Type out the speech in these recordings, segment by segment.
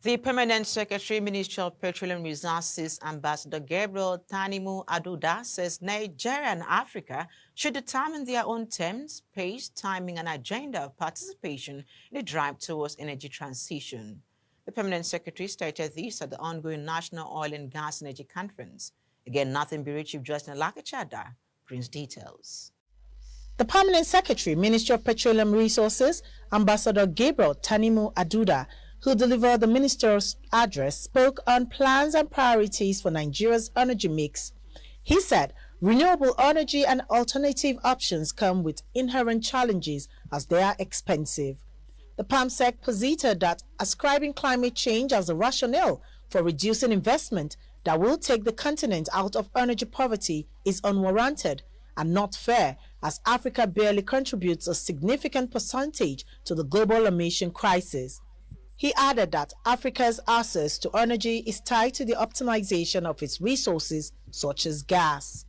The Permanent Secretary, Ministry of Petroleum Resources, Ambassador GABRIEL TANIMU ADUDA, says Nigeria and Africa should determine their own terms, pace, timing, and agenda of participation in the drive towards energy transition. The Permanent Secretary stated this at the ongoing National Oil and Gas Energy Conference. Again, Nothing Bureau Chief Justice Lakachada brings details. The Permanent Secretary, Ministry of Petroleum Resources, Ambassador GABRIEL TANIMU ADUDA, who delivered the minister's address, spoke on plans and priorities for Nigeria's energy mix. He said renewable energy and alternative options come with inherent challenges as they are expensive. The PAMSEC posited that ascribing climate change as a rationale for reducing investment that will take the continent out of energy poverty is unwarranted and not fair, as Africa barely contributes a significant percentage to the global emission crisis. He added that Africa's access to energy is tied to the optimization of its resources, such as gas.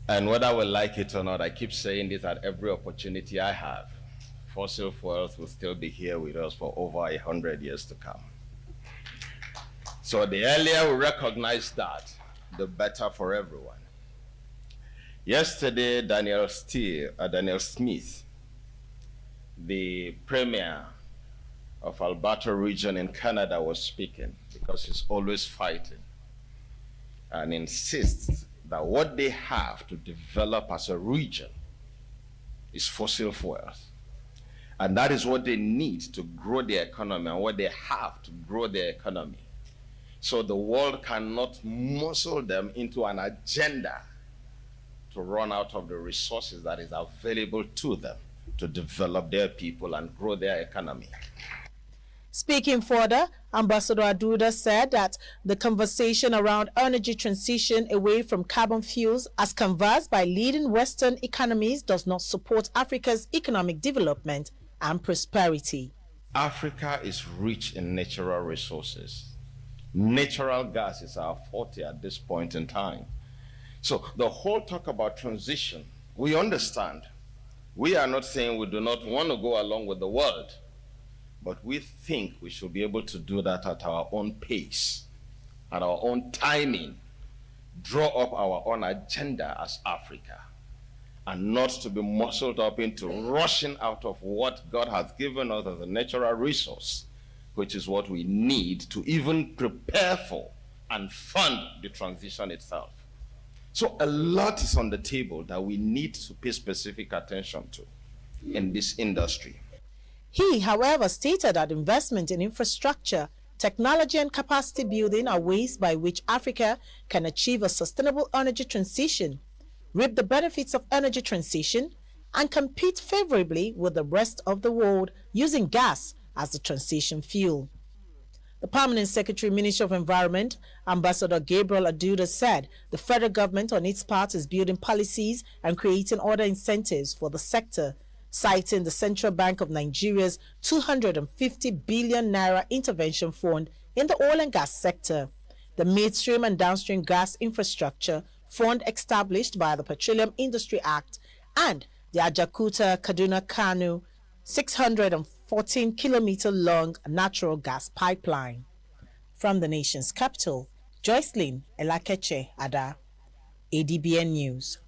And whether we like it or not, I keep saying this at every opportunity I have. Fossil fuels will still be here with us for over 100 years to come. So the earlier we recognize that, the better for everyone. Yesterday, Daniel Smith, the premier of Alberta region in Canada, was speaking, because he's always fighting and insists that what they have to develop as a region is fossil fuels. And that is what they need to grow their economy and what they have to grow their economy. So the world cannot muscle them into an agenda to run out of the resources that is available to them to develop their people and grow their economy. Speaking further, Ambassador ADUDA said that the conversation around energy transition away from carbon fuels as canvassed by leading Western economies does not support Africa's economic development and prosperity. Africa is rich in natural resources. Natural gas is our forte at this point in time. So the whole talk about transition, we understand. We are not saying we do not want to go along with the world, but we think we should be able to do that at our own pace, at our own timing, draw up our own agenda as Africa, and not to be muscled up into rushing out of what God has given us as a natural resource, which is what we need to even prepare for and fund the transition itself. So a lot is on the table that we need to pay specific attention to in this industry. He, however, stated that investment in infrastructure, technology and capacity building are ways by which Africa can achieve a sustainable energy transition, reap the benefits of energy transition, and compete favorably with the rest of the world using gas as the transition fuel. The Permanent Secretary, Ministry of Environment, Ambassador GABRIEL ADUDA, said the federal government on its part is building policies and creating other incentives for the sector, citing the Central Bank of Nigeria's 250 billion naira intervention fund in the oil and gas sector, the midstream and downstream gas infrastructure fund established by the Petroleum Industry Act, and the Ajaokuta-Kaduna-Kano 614-kilometer-long natural gas pipeline. From the nation's capital, Joycelyn Elakeche Ada, ADBN News.